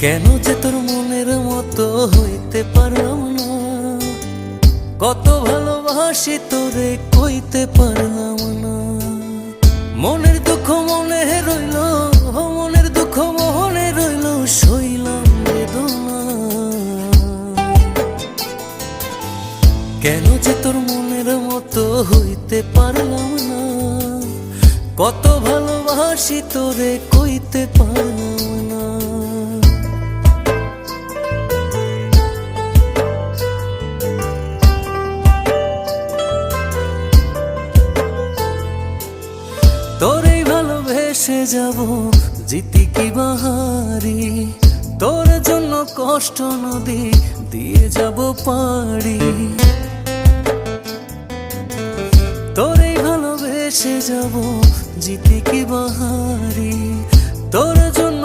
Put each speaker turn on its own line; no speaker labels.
কেন যে তোর মনের মতো হইতে পারলাম না, কত ভালোবাসি তোরে কইতে পারলাম না। মনের দুঃখ মনে রইল, মনের দুঃখ মনে রইল, সইলাম বেদনা। কেন যে তোর মনের মতো হইতে পারলাম না, কত ভালোবাসি তোরে কইতে পারলাম না। তোরেই ভালোবেসে যাব জিতি কি বাহারি, তোর জন্য কষ্ট নদী দিয়ে যাব পাড়ি। তোরেই ভালোবেসে যাব জিতি কি বাহারি, তোর জন্য